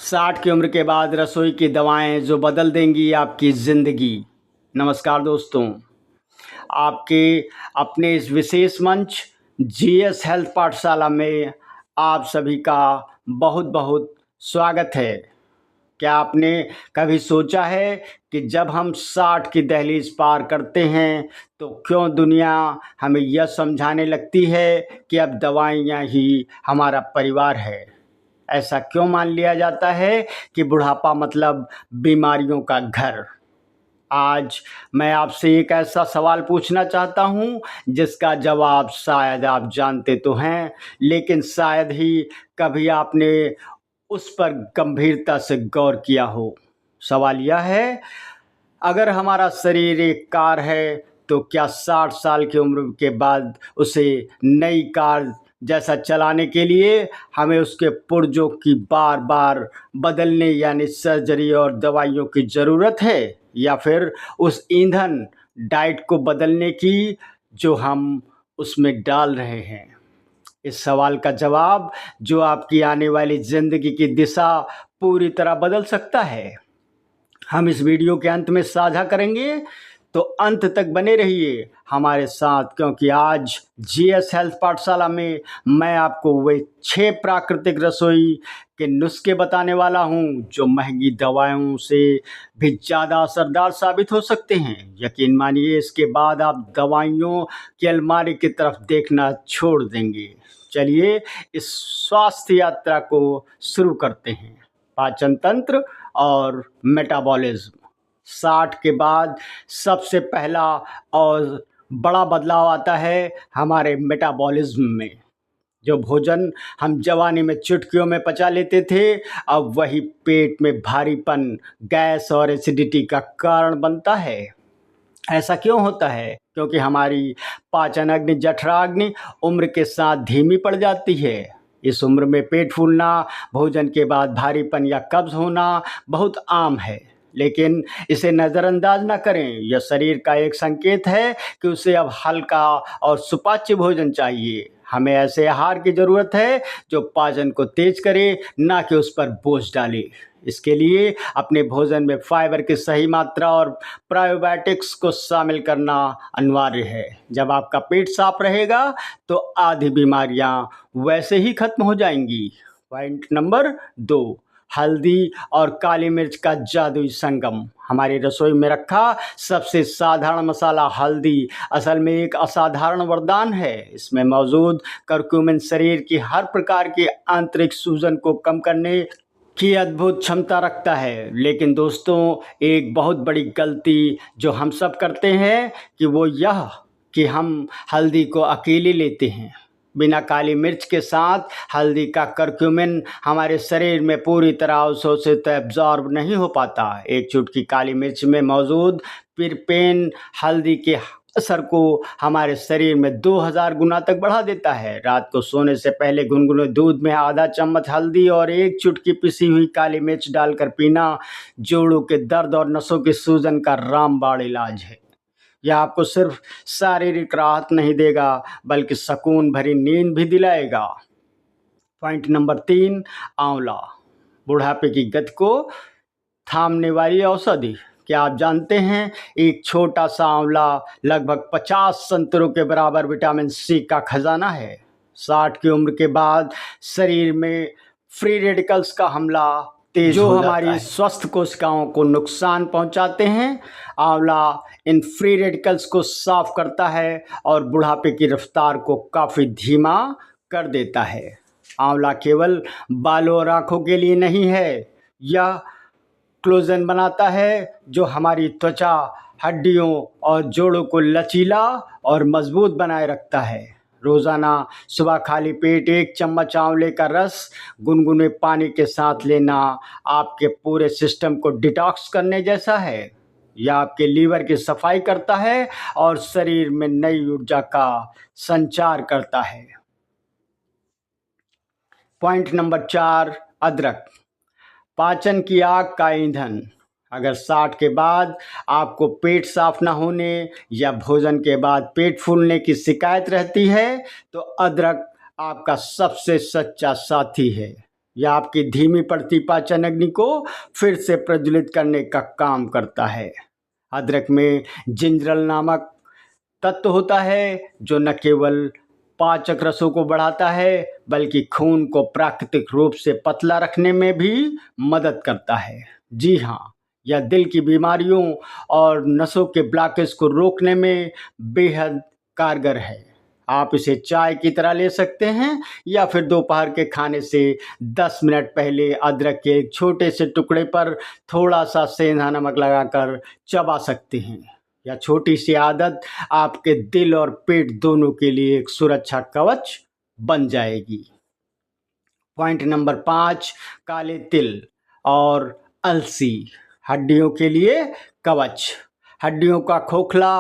60 की उम्र के बाद रसोई की दवाएं जो बदल देंगी आपकी ज़िंदगी। नमस्कार दोस्तों, आपके अपने इस विशेष मंच जीएस हेल्थ पाठशाला में आप सभी का बहुत बहुत स्वागत है। क्या आपने कभी सोचा है कि जब हम 60 की दहलीज पार करते हैं तो क्यों दुनिया हमें यह समझाने लगती है कि अब दवाइयाँ ही हमारा परिवार है? ऐसा क्यों मान लिया जाता है कि बुढ़ापा मतलब बीमारियों का घर? आज मैं आपसे एक ऐसा सवाल पूछना चाहता हूँ जिसका जवाब शायद आप जानते तो हैं, लेकिन शायद ही कभी आपने उस पर गंभीरता से गौर किया हो। सवाल यह है, अगर हमारा शरीर एक कार है तो क्या 60 साल की उम्र के बाद उसे नई कार जैसा चलाने के लिए हमें उसके पुर्जों की बार बार बदलने यानी सर्जरी और दवाइयों की ज़रूरत है, या फिर उस ईंधन डाइट को बदलने की जो हम उसमें डाल रहे हैं? इस सवाल का जवाब जो आपकी आने वाली ज़िंदगी की दिशा पूरी तरह बदल सकता है, हम इस वीडियो के अंत में साझा करेंगे। तो अंत तक बने रहिए हमारे साथ, क्योंकि आज जीएस हेल्थ पाठशाला में मैं आपको वे 6 प्राकृतिक रसोई के नुस्खे बताने वाला हूं जो महंगी दवाओं से भी ज़्यादा असरदार साबित हो सकते हैं। यकीन मानिए, इसके बाद आप दवाइयों की अलमारी की तरफ देखना छोड़ देंगे। चलिए इस स्वास्थ्य यात्रा को शुरू करते हैं। पाचन तंत्र और मेटाबॉलिज्म। 60 के बाद सबसे पहला और बड़ा बदलाव आता है हमारे मेटाबॉलिज्म में। जो भोजन हम जवानी में चुटकियों में पचा लेते थे, अब वही पेट में भारीपन, गैस और एसिडिटी का कारण बनता है। ऐसा क्यों होता है? क्योंकि हमारी पाचन अग्नि, जठराग्नि उम्र के साथ धीमी पड़ जाती है। इस उम्र में पेट फूलना, भोजन के बाद भारीपन या कब्ज होना बहुत आम है, लेकिन इसे नज़रअंदाज ना करें। यह शरीर का एक संकेत है कि उसे अब हल्का और सुपाच्य भोजन चाहिए। हमें ऐसे आहार की ज़रूरत है जो पाचन को तेज करे, ना कि उस पर बोझ डाले। इसके लिए अपने भोजन में फाइबर की सही मात्रा और प्रोबायोटिक्स को शामिल करना अनिवार्य है। जब आपका पेट साफ रहेगा तो आधी बीमारियां वैसे ही खत्म हो जाएंगी। पॉइंट नंबर 2, हल्दी और काली मिर्च का जादुई संगम। हमारी रसोई में रखा सबसे साधारण मसाला हल्दी असल में एक असाधारण वरदान है। इसमें मौजूद करक्यूमिन शरीर की हर प्रकार की आंतरिक सूजन को कम करने की अद्भुत क्षमता रखता है। लेकिन दोस्तों, एक बहुत बड़ी गलती जो हम सब करते हैं कि वो यह कि हम हल्दी को अकेले लेते हैं। बिना काली मिर्च के साथ हल्दी का करक्यूमिन हमारे शरीर में पूरी तरह अवशोषित एब्जॉर्ब नहीं हो पाता। एक चुटकी काली मिर्च में मौजूद पिरपेन हल्दी के असर को हमारे शरीर में 2000 गुना तक बढ़ा देता है। रात को सोने से पहले गुनगुने दूध में आधा चम्मच हल्दी और एक चुटकी पिसी हुई काली मिर्च डालकर पीना जोड़ों के दर्द और नसों की सूजन का रामबाण इलाज है। यह आपको सिर्फ शारीरिक राहत नहीं देगा, बल्कि सुकून भरी नींद भी दिलाएगा। पॉइंट नंबर 3, आंवला। बुढ़ापे की गति को थामने वाली औषधि। क्या आप जानते हैं, एक छोटा सा आंवला लगभग 50 संतरों के बराबर विटामिन सी का खजाना है। 60 की उम्र के बाद शरीर में फ्री रेडिकल्स का हमला तेज जो हमारी स्वस्थ कोशिकाओं को नुकसान पहुंचाते हैं। आंवला इन फ्री रेडिकल्स को साफ करता है और बुढ़ापे की रफ्तार को काफ़ी धीमा कर देता है। आंवला केवल बालों और आँखों के लिए नहीं है, यह कोलेजन बनाता है जो हमारी त्वचा, हड्डियों और जोड़ों को लचीला और मजबूत बनाए रखता है। रोज़ाना सुबह खाली पेट 1 चम्मच आंवले का रस गुनगुने पानी के साथ लेना आपके पूरे सिस्टम को डिटॉक्स करने जैसा है। यह आपके लीवर की सफाई करता है और शरीर में नई ऊर्जा का संचार करता है। पॉइंट नंबर 4, अदरक। पाचन की आग का ईंधन। अगर 60 के बाद आपको पेट साफ ना होने या भोजन के बाद पेट फूलने की शिकायत रहती है तो अदरक आपका सबसे सच्चा साथी है। यह आपकी धीमी पड़ती पाचन अग्नि को फिर से प्रज्वलित करने का काम करता है। अदरक में जिंजरल नामक तत्व होता है जो न केवल पाचक रसों को बढ़ाता है बल्कि खून को प्राकृतिक रूप से पतला रखने में भी मदद करता है। जी हाँ, यह दिल की बीमारियों और नसों के ब्लॉकेज को रोकने में बेहद कारगर है। आप इसे चाय की तरह ले सकते हैं या फिर दोपहर के खाने से 10 मिनट पहले अदरक के एक छोटे से टुकड़े पर थोड़ा सा सेंधा नमक लगाकर चबा सकते हैं। यह छोटी सी आदत आपके दिल और पेट दोनों के लिए एक सुरक्षा कवच बन जाएगी। पॉइंट नंबर 5, काले तिल और अलसी हड्डियों के लिए कवच। हड्डियों का खोखला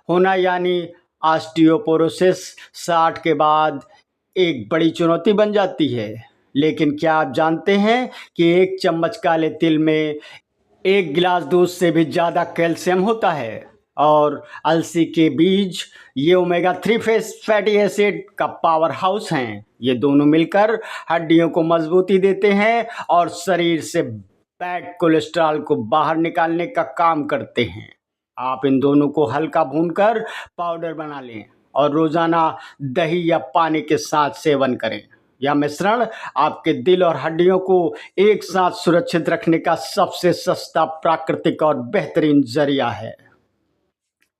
होना यानी ऑस्टियोपोरोसिस 60 के बाद एक बड़ी चुनौती बन जाती है। लेकिन क्या आप जानते हैं कि एक चम्मच काले तिल में 1 गिलास दूध से भी ज़्यादा कैल्शियम होता है? और अलसी के बीज ये ओमेगा 3 फैटी एसिड का पावर हाउस हैं। ये दोनों मिलकर हड्डियों को मजबूती देते हैं और शरीर से बैड कोलेस्ट्रॉल को बाहर निकालने का काम करते हैं। आप इन दोनों को हल्का भूनकर पाउडर बना लें और रोजाना दही या पानी के साथ सेवन करें। यह मिश्रण आपके दिल और हड्डियों को एक साथ सुरक्षित रखने का सबसे सस्ता, प्राकृतिक और बेहतरीन जरिया है।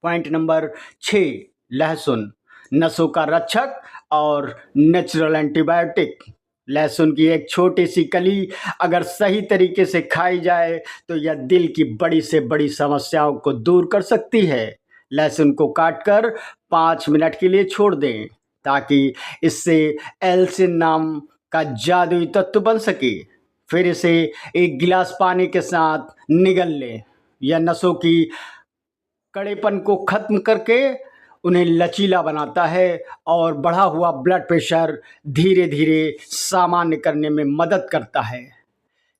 पॉइंट नंबर 6, लहसुन नसों का रक्षक और नेचुरल एंटीबायोटिक। लहसुन की एक छोटी सी कली अगर सही तरीके से खाई जाए तो यह दिल की बड़ी से बड़ी समस्याओं को दूर कर सकती है। लहसुन को काटकर 5 मिनट के लिए छोड़ दें ताकि इससे एल्सिन नाम का जादुई तत्व बन सके। फिर इसे 1 गिलास पानी के साथ निगल लें। यह नसों की कड़ेपन को खत्म करके उन्हें लचीला बनाता है और बढ़ा हुआ ब्लड प्रेशर धीरे धीरे सामान्य करने में मदद करता है।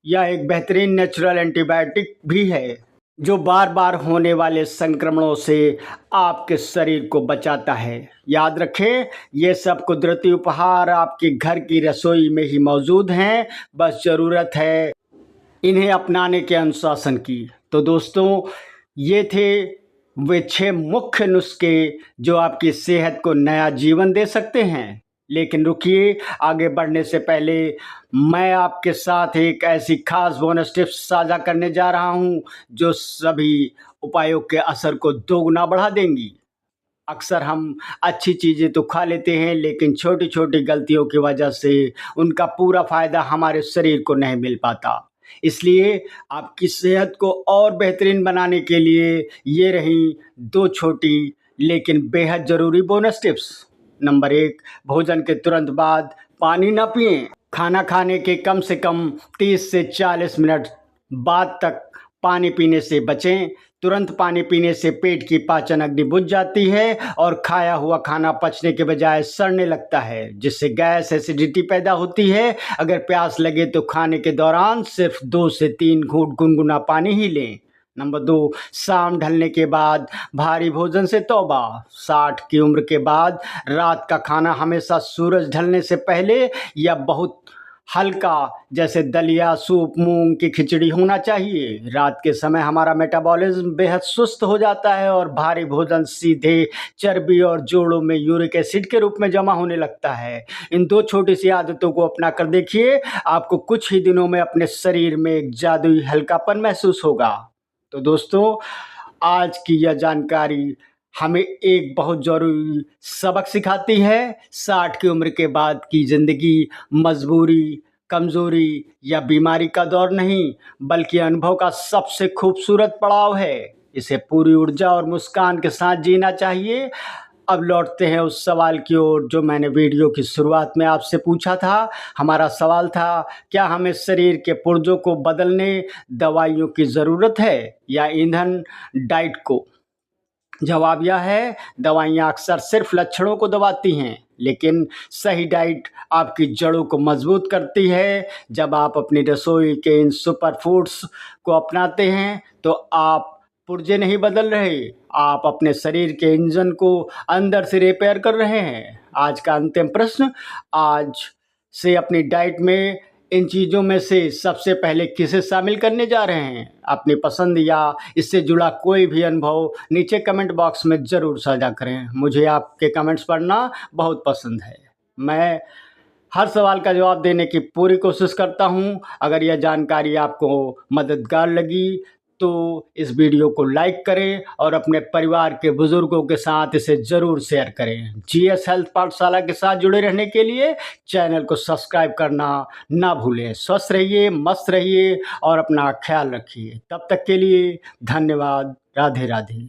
यह एक बेहतरीन नेचुरल एंटीबायोटिक भी है जो बार बार होने वाले संक्रमणों से आपके शरीर को बचाता है। याद रखें, ये सब कुदरती उपहार आपके घर की रसोई में ही मौजूद हैं, बस ज़रूरत है इन्हें अपनाने के अनुशासन की। तो दोस्तों, ये थे वे 6 मुख्य नुस्खे जो आपकी सेहत को नया जीवन दे सकते हैं। लेकिन रुकिए, आगे बढ़ने से पहले मैं आपके साथ एक ऐसी खास बोनस टिप्स साझा करने जा रहा हूं जो सभी उपायों के असर को दोगुना बढ़ा देंगी। अक्सर हम अच्छी चीज़ें तो खा लेते हैं लेकिन छोटी छोटी गलतियों की वजह से उनका पूरा फ़ायदा हमारे शरीर को नहीं मिल पाता। इसलिए आपकी सेहत को और बेहतरीन बनाने के लिए ये रही 2 छोटी लेकिन बेहद ज़रूरी बोनस टिप्स। नंबर 1, भोजन के तुरंत बाद पानी ना पिएं। खाना खाने के कम से कम 30 से 40 मिनट बाद तक पानी पीने से बचें। तुरंत पानी पीने से पेट की पाचन अग्नि बुझ जाती है और खाया हुआ खाना पचने के बजाय सड़ने लगता है, जिससे गैस, एसिडिटी पैदा होती है। अगर प्यास लगे तो खाने के दौरान सिर्फ 2 से 3 घूंट गुनगुना पानी ही लें। नंबर 2, शाम ढलने के बाद भारी भोजन से तौबा। 60 की उम्र के बाद रात का खाना हमेशा सूरज ढलने से पहले या बहुत हल्का, जैसे दलिया, सूप, मूंग की खिचड़ी होना चाहिए। रात के समय हमारा मेटाबॉलिज्म बेहद सुस्त हो जाता है और भारी भोजन सीधे चर्बी और जोड़ों में यूरिक एसिड के रूप में जमा होने लगता है। इन 2 छोटी सी आदतों को अपना कर देखिए, आपको कुछ ही दिनों में अपने शरीर में एक जादुई हल्कापन महसूस होगा। तो दोस्तों, आज की यह जानकारी हमें एक बहुत ज़रूरी सबक सिखाती है। 60 की उम्र के बाद की ज़िंदगी मजबूरी, कमज़ोरी या बीमारी का दौर नहीं, बल्कि अनुभव का सबसे खूबसूरत पड़ाव है। इसे पूरी ऊर्जा और मुस्कान के साथ जीना चाहिए। अब लौटते हैं उस सवाल की ओर जो मैंने वीडियो की शुरुआत में आपसे पूछा था। हमारा सवाल था, क्या हमें शरीर के पुर्जों को बदलने दवाइयों की ज़रूरत है या ईंधन डाइट को? जवाब यह है, दवाइयाँ अक्सर सिर्फ लक्षणों को दबाती हैं, लेकिन सही डाइट आपकी जड़ों को मजबूत करती है। जब आप अपनी रसोई के इन सुपर फूड्स को अपनाते हैं तो आप पुर्जे नहीं बदल रहे, आप अपने शरीर के इंजन को अंदर से रिपेयर कर रहे हैं। आज का अंतिम प्रश्न, आज से अपनी डाइट में इन चीज़ों में से सबसे पहले किसे शामिल करने जा रहे हैं? अपनी पसंद या इससे जुड़ा कोई भी अनुभव नीचे कमेंट बॉक्स में ज़रूर साझा करें। मुझे आपके कमेंट्स पढ़ना बहुत पसंद है। मैं हर सवाल का जवाब देने की पूरी कोशिश करता हूँ। अगर यह जानकारी आपको मददगार लगी तो इस वीडियो को लाइक करें और अपने परिवार के बुजुर्गों के साथ इसे ज़रूर शेयर करें। जीएस हेल्थ पाठशाला के साथ जुड़े रहने के लिए चैनल को सब्सक्राइब करना ना भूलें। स्वस्थ रहिए, मस्त रहिए और अपना ख्याल रखिए। तब तक के लिए धन्यवाद। राधे राधे।